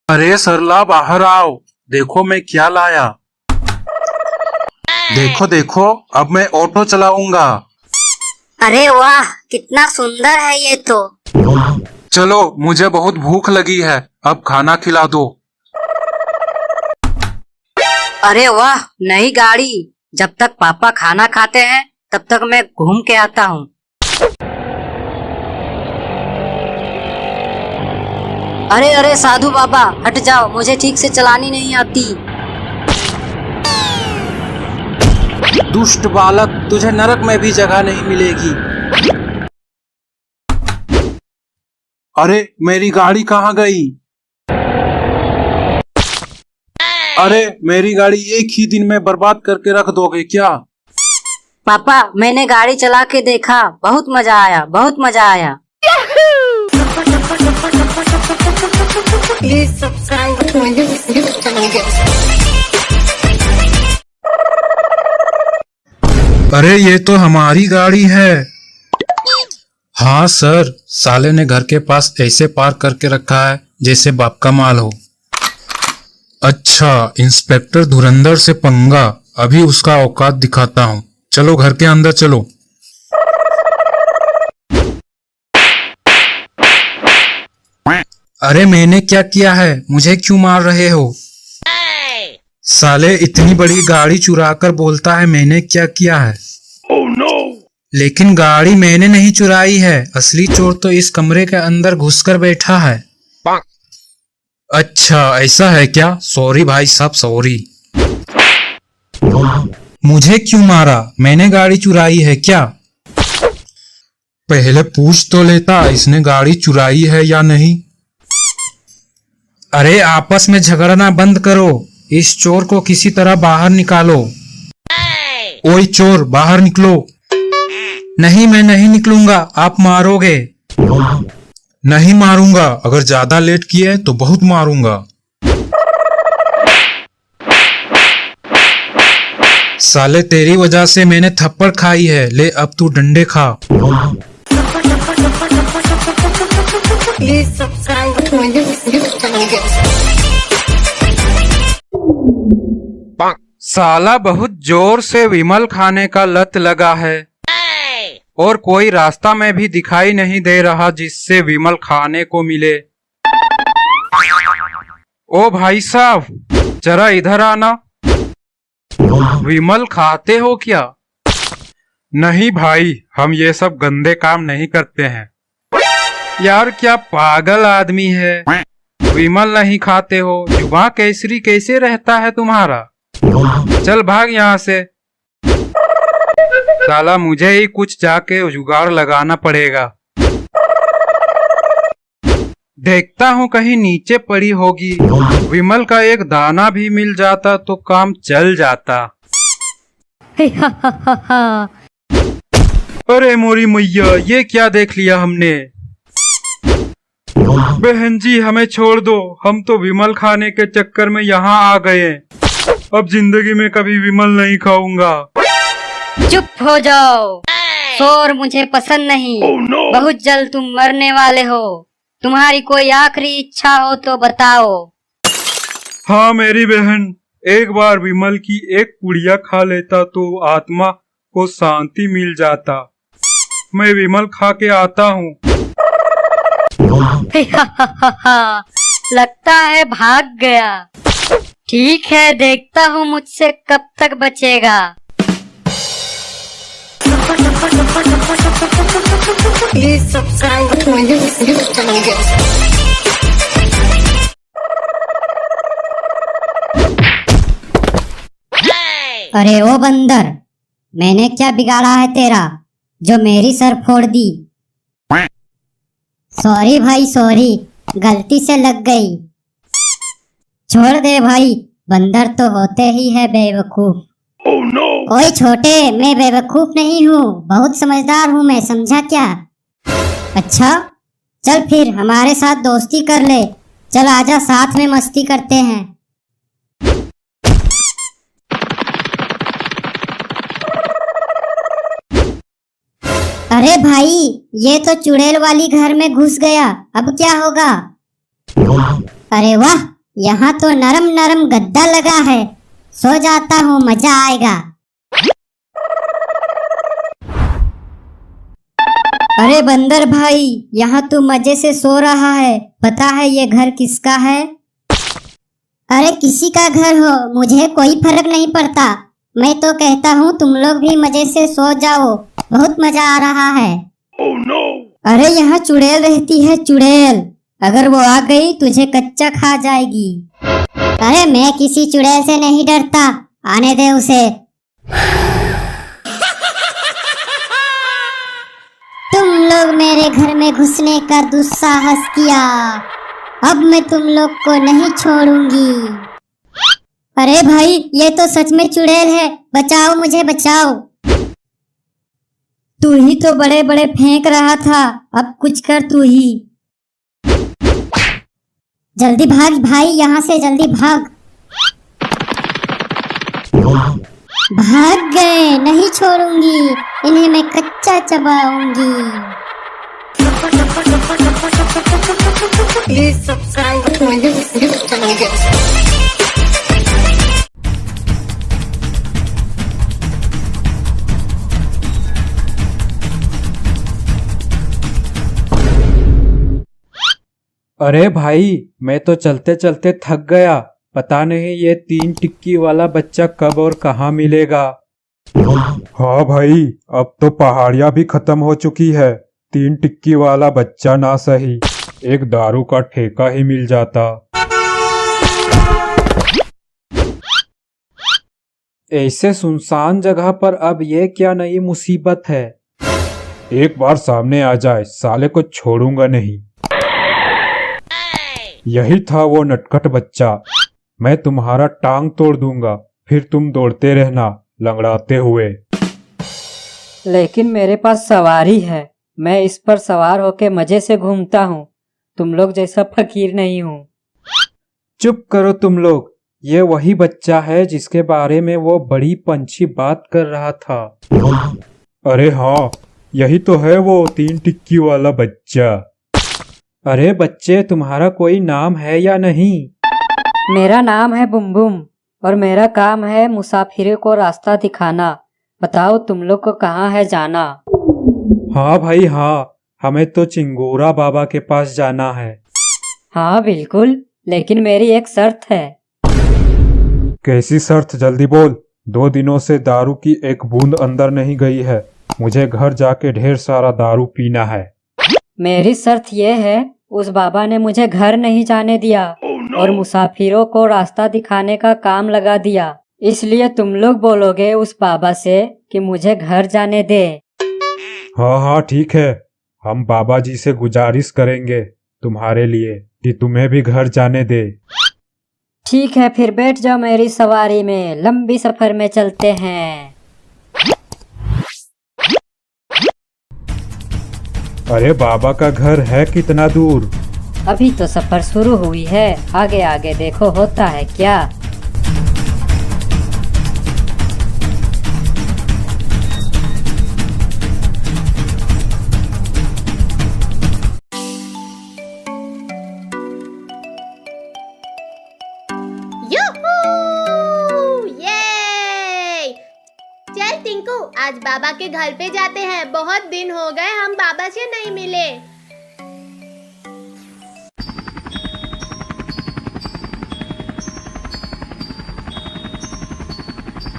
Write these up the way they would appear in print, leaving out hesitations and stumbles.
अरे सरला बाहर आओ, देखो मैं क्या लाया। देखो देखो, अब मैं ऑटो चलाऊंगा। अरे वाह, कितना सुंदर है ये तो। चलो, मुझे बहुत भूख लगी है, अब खाना खिला दो। अरे वाह, नई गाड़ी। जब तक पापा खाना खाते हैं तब तक मैं घूम के आता हूँ। अरे अरे साधु बाबा, हट जाओ, मुझे ठीक से चलानी नहीं आती। दुष्ट बालक, तुझे नरक में भी जगह नहीं मिलेगी। अरे मेरी गाड़ी कहाँ गई? अरे मेरी गाड़ी एक ही दिन में बर्बाद करके रख दोगे क्या? पापा, मैंने गाड़ी चला के देखा, बहुत मजा आया, बहुत मजा आया। Please subscribe to my YouTube channel. अरे ये तो हमारी गाड़ी है। हाँ सर, साले ने घर के पास ऐसे पार्क करके रखा है जैसे बाप का माल हो। अच्छा, इंस्पेक्टर धुरंधर से पंगा, अभी उसका औकात दिखाता हूँ। चलो घर के अंदर चलो। अरे मैंने क्या किया है, मुझे क्यों मार रहे हो? साले इतनी बड़ी गाड़ी चुरा कर बोलता है मैंने क्या किया है। Oh no! लेकिन गाड़ी मैंने नहीं चुराई है, असली चोर तो इस कमरे के अंदर घुसकर बैठा है। अच्छा ऐसा है क्या? सॉरी भाई साहब, सॉरी। मुझे क्यों मारा? मैंने गाड़ी चुराई है क्या? पहले पूछ तो लेता इसने गाड़ी चुराई है या नहीं। अरे आपस में झगड़ना बंद करो, इस चोर को किसी तरह बाहर निकालो। ओए चोर, बाहर निकलो। नहीं, मैं नहीं निकलूंगा, आप मारोगे। नहीं मारूंगा, अगर ज्यादा लेट किए तो बहुत मारूंगा। साले तेरी वजह से मैंने थप्पड़ खाई है, ले अब तू डंडे खा। Please subscribe to my YouTube channel. साला बहुत जोर से विमल खाने का लत लगा है और कोई रास्ता में भी दिखाई नहीं दे रहा जिससे विमल खाने को मिले। ओ भाई साहब, जरा इधर आना। विमल खाते हो क्या? नहीं भाई, हम ये सब गंदे काम नहीं करते हैं। यार क्या पागल आदमी है, विमल नहीं खाते हो, जुबान केसरी कैसे रहता है तुम्हारा? चल भाग यहाँ से। साला मुझे ही कुछ जाके जुगाड़ लगाना पड़ेगा। देखता हूँ कहीं नीचे पड़ी होगी, विमल का एक दाना भी मिल जाता तो काम चल जाता। अरे मोरी मैया, ये क्या देख लिया हमने। बहन जी हमें छोड़ दो, हम तो विमल खाने के चक्कर में यहाँ आ गए, अब जिंदगी में कभी विमल नहीं खाऊंगा। चुप हो जाओ, शोर मुझे पसंद नहीं। बहुत जल्द तुम मरने वाले हो, तुम्हारी कोई आखिरी इच्छा हो तो बताओ। हाँ मेरी बहन, एक बार विमल की एक पुड़िया खा लेता तो आत्मा को शांति मिल जाता। मैं विमल खा के आता हूँ। लगता है भाग गया। ठीक है, देखता हूँ मुझसे कब तक बचेगा। Please subscribe to my YouTube channel. अरे ओ बंदर, मैंने क्या बिगाड़ा है तेरा जो मेरी सर फोड़ दी? सॉरी भाई सॉरी, गलती से लग गई। छोड़ दे भाई, बंदर तो होते ही है बेवकूफ। Oh no! ओए छोटे, मैं बेवकूफ नहीं हूँ, बहुत समझदार हूँ मैं, समझा क्या? अच्छा चल फिर हमारे साथ दोस्ती कर ले, चल आजा साथ में मस्ती करते हैं। अरे भाई, ये तो चुड़ैल वाली घर में घुस गया, अब क्या होगा? अरे वाह, यहाँ तो नरम नरम गद्दा लगा है, सो जाता हूँ, मजा आएगा। अरे बंदर भाई, यहाँ तू मजे से सो रहा है, पता है ये घर किसका है? अरे किसी का घर हो, मुझे कोई फर्क नहीं पड़ता। मैं तो कहता हूँ तुम लोग भी मजे से सो जाओ, बहुत मजा आ रहा है। Oh no! अरे यहाँ चुड़ैल रहती है, चुड़ैल। अगर वो आ गई तुझे कच्चा खा जाएगी। अरे मैं किसी चुड़ैल से नहीं डरता, आने दे उसे। तुम लोग मेरे घर में घुसने का दुस्साहस किया, अब मैं तुम लोग को नहीं छोड़ूंगी। अरे भाई, ये तो सच में चुड़ैल है, बचाओ मुझे, बचाओ। तू ही तो बड़े बड़े फेंक रहा था, अब कुछ कर तू ही। जल्दी भाग भाई, यहाँ से जल्दी भाग। भाग गए, नहीं छोड़ूंगी इन्हें, मैं कच्चा चबाऊंगी। Please subscribe to my YouTube channel. अरे भाई, मैं तो चलते चलते थक गया। पता नहीं ये 3 टिक्की वाला बच्चा कब और कहाँ मिलेगा। हाँ भाई, अब तो पहाड़ियाँ भी खत्म हो चुकी है। 3 टिक्की वाला बच्चा ना सही, एक दारू का ठेका ही मिल जाता। ऐसे सुनसान जगह पर अब ये क्या नई मुसीबत है। एक बार सामने आ जाए, साले को छोड़ूंगा नहीं। यही था वो नटखट बच्चा। मैं तुम्हारा टांग तोड़ दूंगा, फिर तुम दौड़ते रहना लंगड़ाते हुए। लेकिन मेरे पास सवारी है, मैं इस पर सवार होके मजे से घूमता हूँ। तुम लोग जैसा फकीर नहीं हूँ। चुप करो तुम लोग। ये वही बच्चा है जिसके बारे में वो बड़ी पंछी बात कर रहा था। अरे हाँ, यही तो है वो 3 टिक्की वाला बच्चा। अरे बच्चे, तुम्हारा कोई नाम है या नहीं? मेरा नाम है बुम बुम और मेरा काम है मुसाफिरों को रास्ता दिखाना। बताओ तुम लोग को कहाँ है जाना? हाँ भाई हाँ, हमें तो चिंगोरा बाबा के पास जाना है। हाँ बिल्कुल, लेकिन मेरी एक शर्त है। कैसी शर्त? जल्दी बोल। 2 दिनों से दारू की एक बूंद अंदर नहीं गई है। मुझे घर जाके ढेर सारा दारू पीना है। मेरी शर्त यह है, उस बाबा ने मुझे घर नहीं जाने दिया और मुसाफिरों को रास्ता दिखाने का काम लगा दिया। इसलिए तुम लोग बोलोगे उस बाबा से कि मुझे घर जाने दे। हाँ हाँ ठीक है, हम बाबा जी से गुजारिश करेंगे तुम्हारे लिए कि तुम्हें भी घर जाने दे। ठीक है, फिर बैठ जाओ मेरी सवारी में, लंबी सफर में चलते हैं। अरे बाबा का घर है कितना दूर? अभी तो सफर शुरू हुई है, आगे आगे देखो होता है क्या। चल टिंकू, आज बाबा के घर पे जाते हैं। बहुत दिन हो गए हम बाबा से नहीं मिले।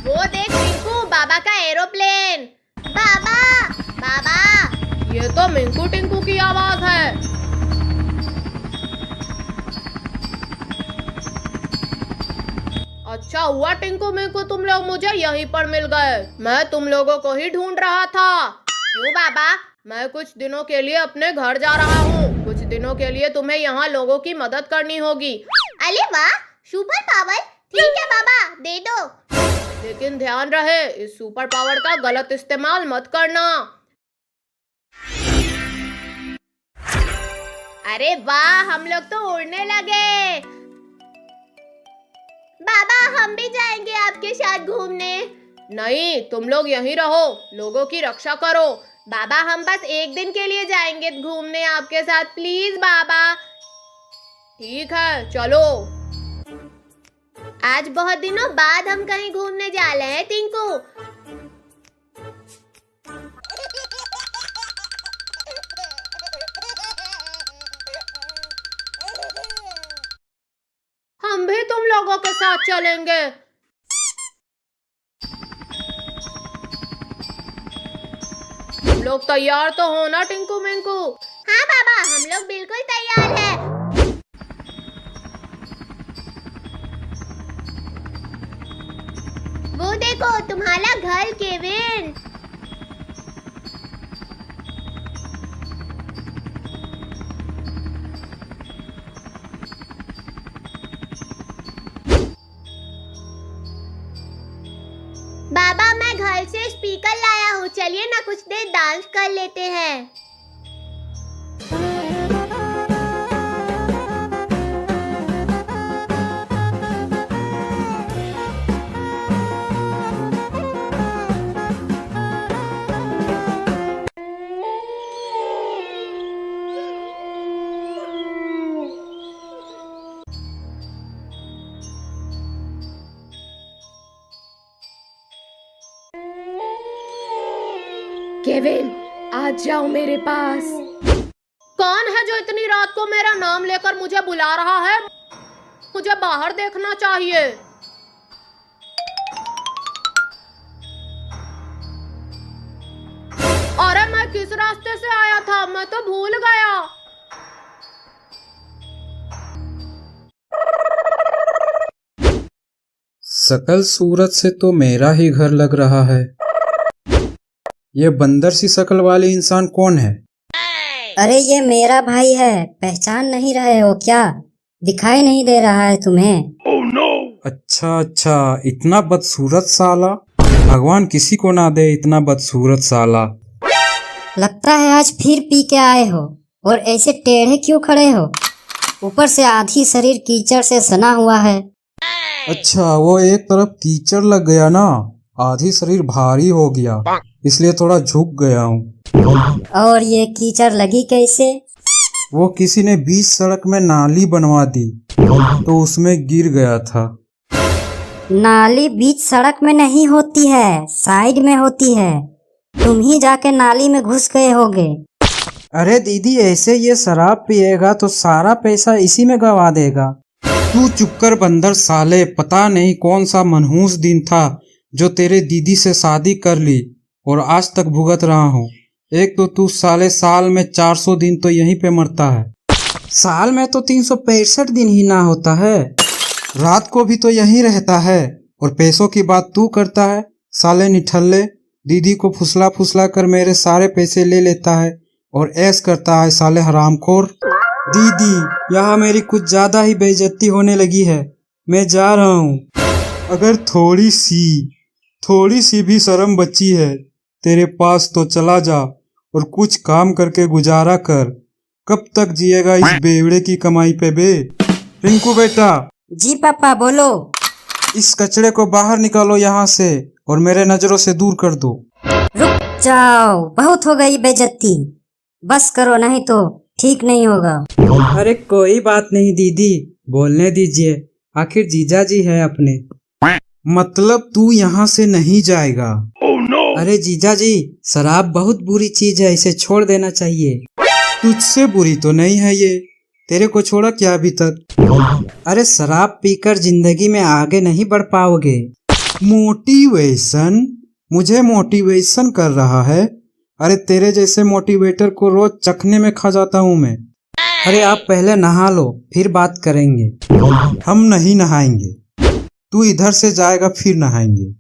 वो देख टिंकू, बाबा का एरोप्लेन। बाबा बाबा, ये तो मिंकू टिंकू की आवाज है। अच्छा हुआ टिंकू मिंकू, तुम लोग मुझे यहीं पर मिल गए। मैं तुम लोगों को ही ढूंढ रहा था। क्यों बाबा? मैं कुछ दिनों के लिए अपने घर जा रहा हूँ। कुछ दिनों के लिए तुम्हें यहाँ लोगों की मदद करनी होगी। अरे वाह, सुपर पावर। ठीक है बाबा, दे दो। लेकिन ध्यान रहे, इस सुपर पावर का गलत इस्तेमाल मत करना। अरे वाह, हम लोग तो उड़ने लगे। बाबा, हम भी जाएंगे आपके साथ घूमने। नहीं, तुम लोग यहीं रहो, लोगों की रक्षा करो। बाबा, हम बस एक दिन के लिए जाएंगे घूमने आपके साथ, प्लीज बाबा। ठीक है, चलो। आज बहुत दिनों बाद हम कहीं घूमने जा रहे हैं टिंकू। हम भी तुम लोगों के साथ चलेंगे। लोग तैयार तो हो ना टिंकू मिंकू? हाँ बाबा, हम लोग बिल्कुल तैयार हैं। वो देखो तुम्हारा घर केविन। बाबा मैं घर से स्पीकर लाया हूँ, चलिए ना कुछ देर डांस कर लेते हैं। केविन, आज जाओ मेरे पास। कौन है जो इतनी रात को मेरा नाम लेकर मुझे बुला रहा है? मुझे बाहर देखना चाहिए। अरे मैं किस रास्ते से आया था, मैं तो भूल गया। सकल सूरत से तो मेरा ही घर लग रहा है। ये बंदर सी शकल वाली इंसान कौन है? अरे ये मेरा भाई है, पहचान नहीं रहे हो क्या? दिखाई नहीं दे रहा है तुम्हें? अच्छा अच्छा, इतना बदसूरत साला। भगवान किसी को ना दे इतना बदसूरत साला। लगता है आज फिर पी के आए हो, और ऐसे टेढ़े क्यों खड़े हो? ऊपर से आधी शरीर कीचड़ से सना हुआ है। अच्छा, वो एक तरफ कीचड़ लग गया ना, आधी शरीर भारी हो गया, इसलिए थोड़ा झुक गया हूँ। और ये कीचड़ लगी कैसे? वो किसी ने बीच सड़क में नाली बनवा दी तो उसमें गिर गया था। नाली बीच सड़क में नहीं होती है, साइड में होती है। तुम ही जाके नाली में घुस गए होगे। अरे दीदी, ऐसे ये शराब पिएगा तो सारा पैसा इसी में गवा देगा। तू चुप कर बंदर साले, पता नहीं कौन सा मनहूस दिन था जो तेरे दीदी से शादी कर ली और आज तक भुगत रहा हूँ। एक तो तू साले साल में 400 दिन तो यहीं पे मरता है। साल में तो 365 दिन ही ना होता है, रात को भी तो यहीं रहता है। और पैसों की बात तू करता है साले निठल्ले। दीदी को फुसला फुसला कर मेरे सारे पैसे ले लेता है और ऐश करता है साले हरामखोर। दीदी, यहाँ मेरी कुछ ज्यादा ही बेइज्जती होने लगी है, मैं जा रहा हूँ। अगर थोड़ी सी भी शर्म बची है तेरे पास तो चला जा और कुछ काम करके गुजारा कर। कब तक जिएगा इस बेवड़े की कमाई पे बे? रिंकू बेटा। जी पापा बोलो। इस कचड़े को बाहर निकालो यहाँ से और मेरे नजरों से दूर कर दो। रुक जाओ, बहुत हो गई बेइज्जती, बस करो नहीं तो ठीक नहीं होगा। अरे कोई बात नहीं दीदी, बोलने दीजिए, आखिर जीजा जी है अपने। मतलब तू यहाँ से नहीं जाएगा? अरे जीजा जी, शराब बहुत बुरी चीज है, इसे छोड़ देना चाहिए। तुझसे बुरी तो नहीं है ये, तेरे को छोड़ा क्या अभी तक? अरे शराब पीकर जिंदगी में आगे नहीं बढ़ पाओगे। मोटिवेशन? मुझे मोटिवेशन कर रहा है? अरे तेरे जैसे मोटिवेटर को रोज चखने में खा जाता हूँ मैं। अरे आप पहले नहा लो, फिर बात करेंगे। हम नहीं नहाएंगे, तू इधर से जाएगा फिर नहाएंगे।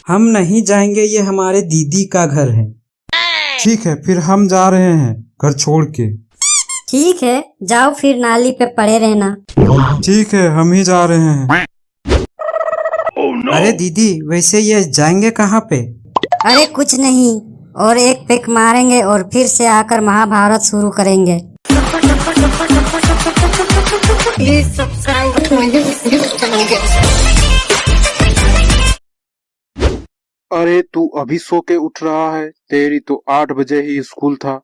हम नहीं जाएंगे, ये हमारे दीदी का घर है। ठीक है, फिर हम जा रहे हैं घर छोड़ के। ठीक है, जाओ फिर नाली पे पड़े रहना। ठीक है, हम ही जा रहे हैं। अरे दीदी, वैसे ये जाएंगे कहाँ पे? अरे कुछ नहीं, और एक पिक मारेंगे और फिर से आकर महाभारत शुरू करेंगे। अरे तू अभी सो के उठ रहा है? तेरी तो 8 बजे ही स्कूल था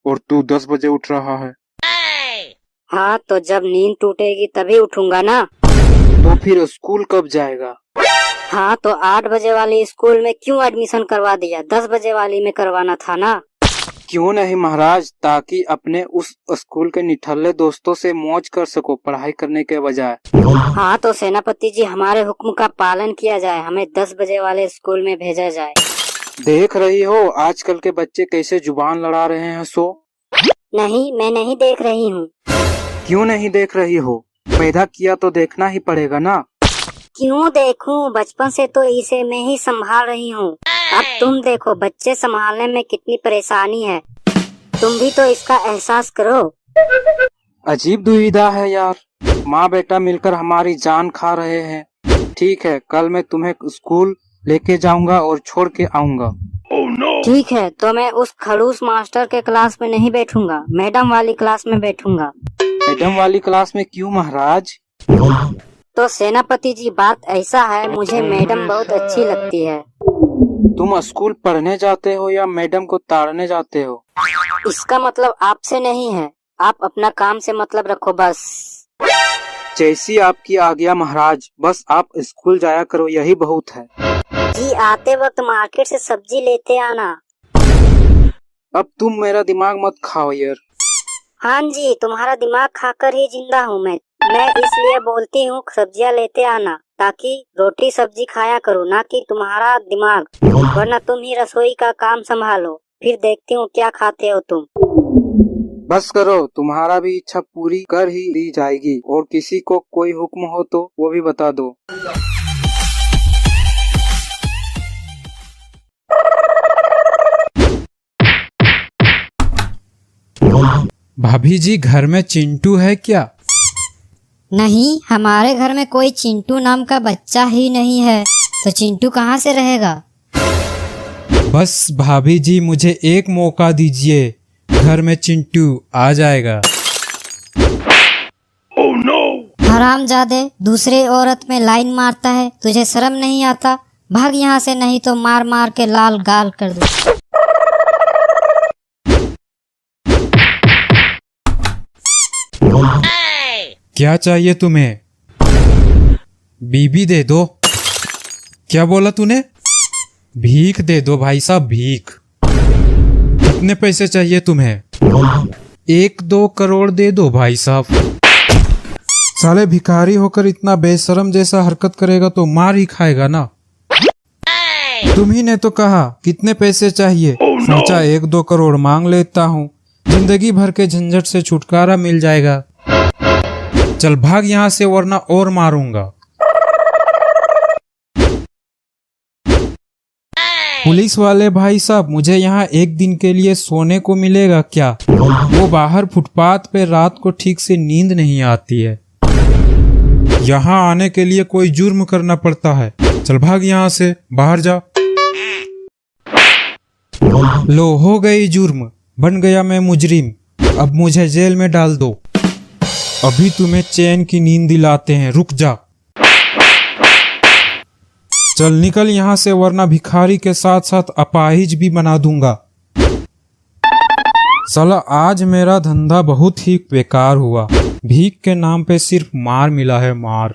और तू 10 बजे उठ रहा है। हाँ तो जब नींद टूटेगी तभी उठूंगा ना। तो तो फिर स्कूल कब जाएगा? हाँ तो 8 बजे वाली स्कूल में क्यों एडमिशन करवा दिया? 10 बजे वाली में करवाना था ना। क्यों नहीं महाराज, ताकि अपने उस स्कूल के निठल्ले दोस्तों से मौज कर सको पढ़ाई करने के बजाय। हाँ तो सेनापति जी, हमारे हुक्म का पालन किया जाए, हमें 10 बजे वाले स्कूल में भेजा जाए। देख रही हो आजकल के बच्चे कैसे जुबान लड़ा रहे हैं सो। नहीं, मैं नहीं देख रही हूँ। क्यों नहीं देख रही हो? पैदा किया तो देखना ही पड़ेगा ना। क्यों देखूं? बचपन से तो इसे मैं ही संभाल रही हूँ। अब तुम देखो बच्चे संभालने में कितनी परेशानी है, तुम भी तो इसका एहसास करो। अजीब दुविधा है यार, माँ बेटा मिलकर हमारी जान खा रहे हैं। ठीक है, कल मैं तुम्हें स्कूल लेके जाऊंगा और छोड़ के आऊंगा। ठीक है, तो मैं उस खड़ूस मास्टर के क्लास में नहीं बैठूंगा, मैडम वाली क्लास में बैठूंगा। मैडम वाली क्लास में क्यों महाराज? तो सेनापति जी बात ऐसा है, मुझे मैडम बहुत अच्छी लगती है। तुम स्कूल पढ़ने जाते हो या मैडम को ताड़ने जाते हो? इसका मतलब आपसे नहीं है, आप अपना काम से मतलब रखो बस। जैसी आपकी आज्ञा महाराज, बस आप स्कूल जाया करो, यही बहुत है। जी आते वक्त मार्केट से सब्जी लेते आना। अब तुम मेरा दिमाग मत खाओ यार। हाँ जी, तुम्हारा दिमाग खाकर ही जिंदा हूँ मैं इसलिए बोलती हूँ सब्जियाँ लेते आना, ताकि रोटी सब्जी खाया करो, ना कि तुम्हारा दिमाग। वरना तुम ही रसोई का काम संभालो, फिर देखती हूँ क्या खाते हो तुम। बस करो, तुम्हारा भी इच्छा पूरी कर ही दी जाएगी। और किसी को कोई हुक्म हो तो वो भी बता दो। भाभी जी, घर में चिंटू है क्या? नहीं, हमारे घर में कोई चिंटू नाम का बच्चा ही नहीं है, तो चिंटू कहाँ से रहेगा? बस भाभी जी, मुझे एक मौका दीजिए, घर में चिंटू आ जाएगा। हरामजादे, दूसरे औरत में लाइन मारता है, तुझे शर्म नहीं आता? भाग यहाँ से, नहीं तो मार मार के लाल गाल कर दूं। क्या चाहिए तुम्हें? बीबी दे दो। क्या बोला तूने? भीख दे दो भाई साहब, भीख। कितने पैसे चाहिए तुम्हें? 1-2 करोड़ दे दो भाई साहब। साले भिखारी होकर इतना बेशरम जैसा हरकत करेगा तो मार ही खाएगा ना। तुम ही ने तो कहा कितने पैसे चाहिए, सोचा 1-2 करोड़ मांग लेता हूँ, जिंदगी भर के झंझट से छुटकारा मिल जाएगा। चल भाग यहाँ से, वरना और मारूंगा। पुलिस वाले भाई साहब, मुझे यहाँ एक दिन के लिए सोने को मिलेगा क्या? वो बाहर फुटपाथ पे रात को ठीक से नींद नहीं आती है। यहाँ आने के लिए कोई जुर्म करना पड़ता है। चल भाग यहाँ से, बाहर जा। लो, हो गई जुर्म, बन गया मैं मुजरिम। अब मुझे जेल में डाल दो। अभी तुम्हें चैन की नींद दिलाते हैं, रुक जा। चल निकल यहाँ से, वरना भिखारी के साथ साथ अपाहिज भी बना दूंगा। साला आज मेरा धंधा बहुत ही बेकार हुआ। भीख के नाम पे सिर्फ मार मिला है, मार।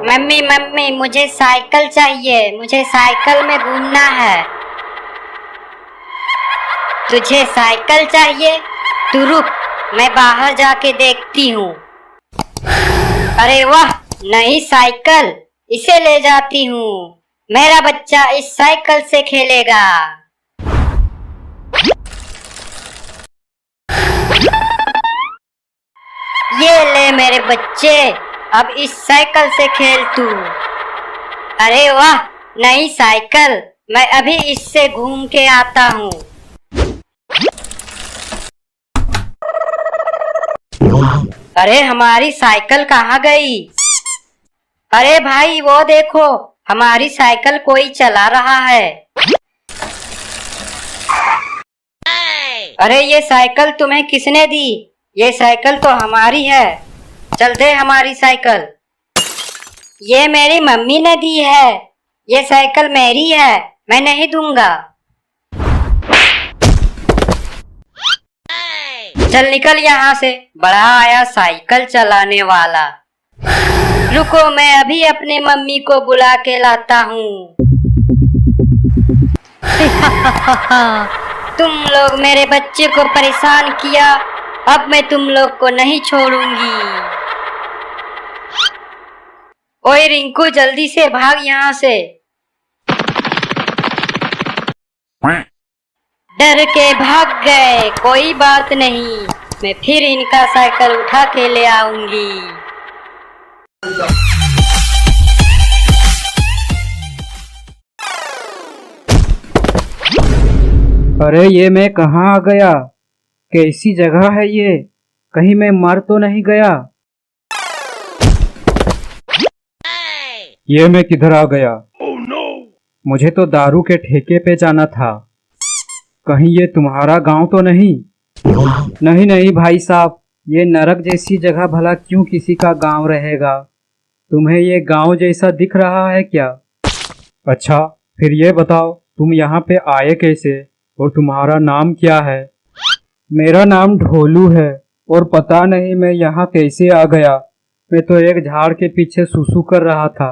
मम्मी मम्मी, मुझे साइकिल चाहिए, मुझे साइकिल में घूमना है। तुझे साइकिल चाहिए? तू रुक, मैं बाहर जाके देखती हूँ। अरे वाह, नई साइकिल, इसे ले जाती हूँ। मेरा बच्चा इस साइकिल से खेलेगा। ये ले मेरे बच्चे, अब इस साइकिल से खेल तू। अरे वाह, नई साइकिल, मैं अभी इससे घूम के आता हूँ। अरे हमारी साइकिल कहाँ गई? अरे भाई वो देखो, हमारी साइकिल कोई चला रहा है। अरे ये साइकिल तुम्हें किसने दी? ये साइकिल तो हमारी है, चल दे हमारी साइकिल। ये मेरी मम्मी ने दी है, ये साइकिल मेरी है, मैं नहीं दूंगा। चल निकल यहाँ से, बड़ा आया साइकिल चलाने वाला। रुको, मैं अभी अपने मम्मी को बुला के लाता हूँ। तुम लोग मेरे बच्चे को परेशान किया, अब मैं तुम लोग को नहीं छोड़ूंगी। ओए रिंकू, जल्दी से भाग यहाँ से। डर के भाग गए, कोई बात नहीं, मैं फिर इनका साइकिल उठा के ले आऊंगी। अरे ये मैं कहाँ आ गया? कैसी जगह है ये? कहीं मैं मर तो नहीं गया? ये मैं किधर आ गया? मुझे तो दारू के ठेके पे जाना था। कहीं ये तुम्हारा गांव तो नहीं? नहीं नहीं भाई साहब, ये नरक जैसी जगह भला क्यों किसी का गांव रहेगा? तुम्हें ये गांव जैसा दिख रहा है क्या? अच्छा, फिर ये बताओ तुम यहाँ पे आए कैसे और तुम्हारा नाम क्या है? मेरा नाम ढोलू है और पता नहीं मैं यहाँ कैसे आ गया। मैं तो एक झाड़ के पीछे सुसु कर रहा था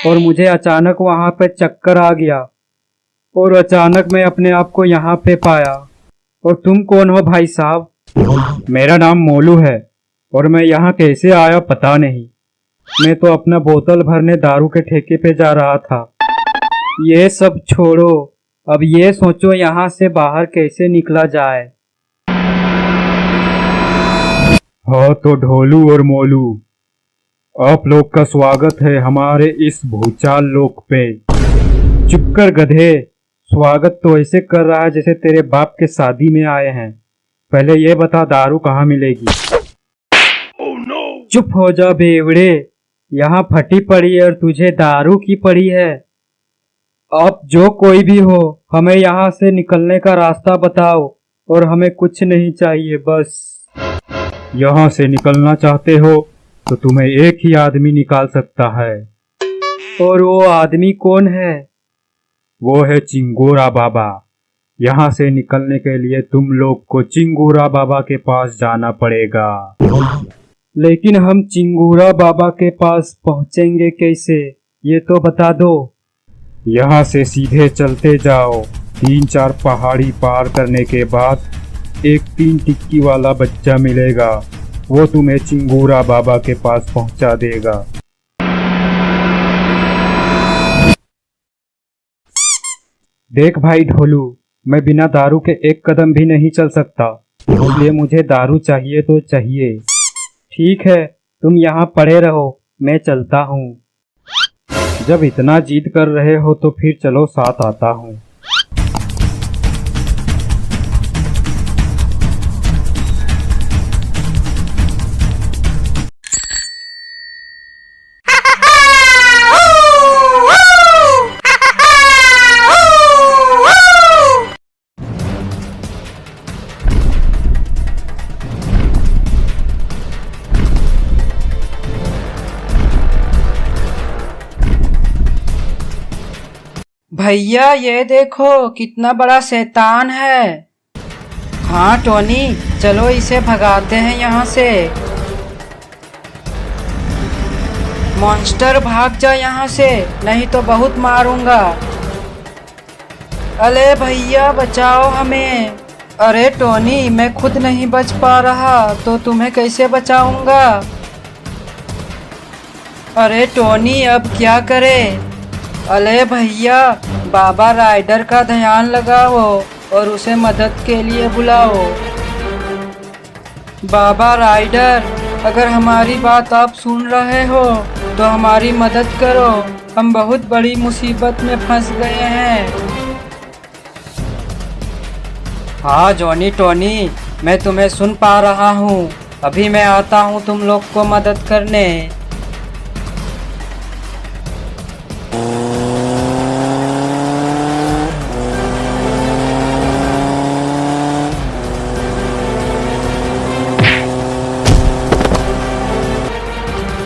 और मुझे अचानक वहाँ पे चक्कर आ गया और अचानक मैं अपने आप को यहाँ पे पाया। और तुम कौन हो भाई साहब? मेरा नाम मोलू है और मैं यहाँ कैसे आया पता नहीं। मैं तो अपना बोतल भरने दारू के ठेके पे जा रहा था। ये सब छोड़ो, अब ये सोचो यहाँ से बाहर कैसे निकला जाए। हाँ तो ढोलू और मोलू, आप लोग का स्वागत है हमारे इस भूचाल लोक पे। चुप कर गधे, स्वागत तो ऐसे कर रहा है जैसे तेरे बाप के शादी में आए हैं। पहले ये बता दारू कहाँ मिलेगी? चुप हो जा बेवड़े, यहाँ फटी पड़ी है और तुझे दारू की पड़ी है। आप जो कोई भी हो, हमें यहाँ से निकलने का रास्ता बताओ और हमें कुछ नहीं चाहिए बस। यहाँ से निकलना चाहते हो तो तुम्हें एक ही आदमी निकाल सकता है। और वो आदमी कौन है? वो है चिंगोरा बाबा। यहाँ से निकलने के लिए तुम लोग को चिंगोरा बाबा के पास जाना पड़ेगा। लेकिन हम चिंगोरा बाबा के पास पहुँचेंगे कैसे, ये तो बता दो। यहाँ से सीधे चलते जाओ, 3-4 पहाड़ी पार करने के बाद एक 3 टिक्की वाला बच्चा मिलेगा, वो तुम्हें चिंगोरा बाबा के पास पहुँचा देगा। देख भाई ढोलू, मैं बिना दारू के एक कदम भी नहीं चल सकता, इसलिए मुझे दारू चाहिए तो चाहिए। ठीक है, तुम यहाँ पड़े रहो, मैं चलता हूँ। जब इतना जिद कर रहे हो तो फिर चलो साथ आता हूँ। भैया ये देखो कितना बड़ा शैतान है। हाँ टोनी, चलो इसे भगाते हैं यहाँ से। मॉन्स्टर भाग जा यहाँ से, नहीं तो बहुत मारूंगा। अरे भैया बचाओ हमें। अरे टोनी, मैं खुद नहीं बच पा रहा तो तुम्हें कैसे बचाऊंगा। अरे टोनी, अब क्या करे। अरे भैया, बाबा राइडर का ध्यान लगाओ और उसे मदद के लिए बुलाओ। बाबा राइडर, अगर हमारी बात आप सुन रहे हो तो हमारी मदद करो, हम बहुत बड़ी मुसीबत में फंस गए हैं। हाँ जॉनी टोनी, मैं तुम्हें सुन पा रहा हूँ, अभी मैं आता हूँ तुम लोग को मदद करने।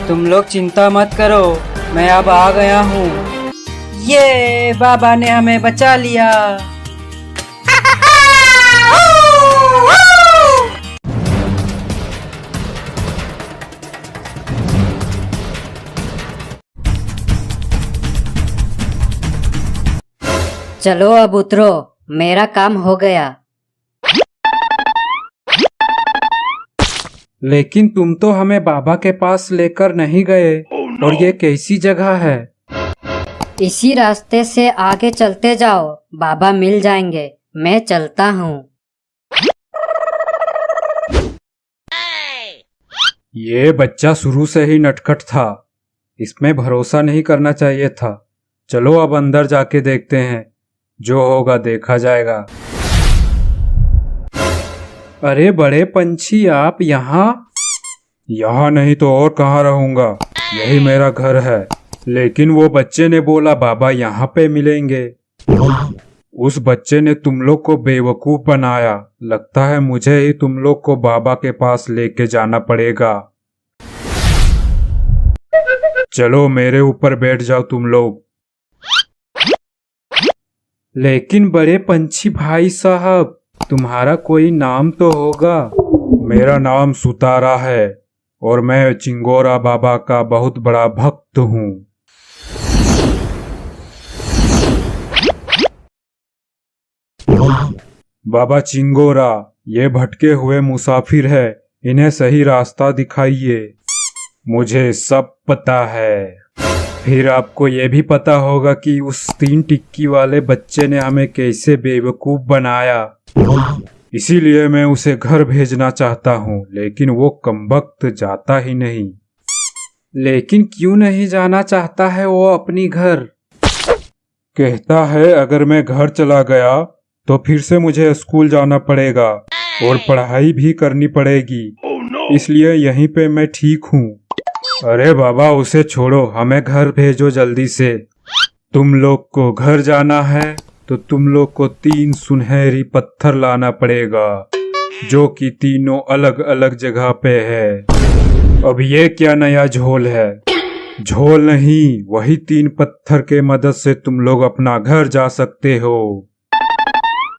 तुम लोग चिंता मत करो, मैं अब आ गया हूँ। ये बाबा ने हमें बचा लिया। चलो अब उतरो, मेरा काम हो गया। लेकिन तुम तो हमें बाबा के पास लेकर नहीं गए। और ये कैसी जगह है? इसी रास्ते से आगे चलते जाओ, बाबा मिल जाएंगे। मैं चलता हूँ। ये बच्चा शुरू से ही नटखट था, इसमें भरोसा नहीं करना चाहिए था। चलो अब अंदर जाके देखते हैं, जो होगा देखा जाएगा। अरे बड़े पंछी, आप यहाँ? यहाँ नहीं तो और कहाँ रहूंगा, यही मेरा घर है। लेकिन वो बच्चे ने बोला बाबा यहाँ पे मिलेंगे। उस बच्चे ने तुम लोग को बेवकूफ बनाया। लगता है मुझे ही तुम लोग को बाबा के पास लेके जाना पड़ेगा। चलो मेरे ऊपर बैठ जाओ तुम लोग। लेकिन बड़े पंछी भाई साहब, तुम्हारा कोई नाम तो होगा? मेरा नाम सुतारा है और मैं चिंगोरा बाबा का बहुत बड़ा भक्त हूँ। बाबा चिंगोरा, ये भटके हुए मुसाफिर है, इन्हें सही रास्ता दिखाइए। मुझे सब पता है। फिर आपको ये भी पता होगा कि उस 3 टिक्की वाले बच्चे ने हमें कैसे बेवकूफ बनाया। इसीलिए मैं उसे घर भेजना चाहता हूँ, लेकिन वो कमबख्त जाता ही नहीं। लेकिन क्यों नहीं जाना चाहता है वो अपनी घर? कहता है अगर मैं घर चला गया तो फिर से मुझे स्कूल जाना पड़ेगा और पढ़ाई भी करनी पड़ेगी। इसलिए यहीं पे मैं ठीक हूँ। अरे बाबा उसे छोड़ो, हमें घर भेजो जल्दी से। तुम लोग को घर जाना है तो तुम लोग को 3 सुनहरी पत्थर लाना पड़ेगा, जो कि तीनों अलग अलग जगह पे है। अब ये क्या नया झोल है? झोल नहीं, वही 3 पत्थर के मदद से तुम लोग अपना घर जा सकते हो।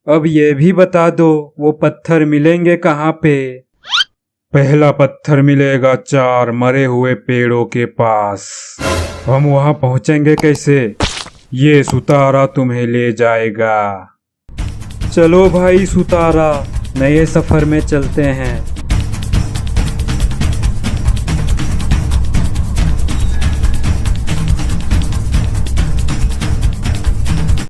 अब ये भी बता दो वो पत्थर मिलेंगे कहाँ पे? पहला पत्थर मिलेगा 4 मरे हुए पेड़ों के पास। हम वहां पहुंचेंगे कैसे? ये सुतारा तुम्हें ले जाएगा। चलो भाई सुतारा, नए सफर में चलते हैं।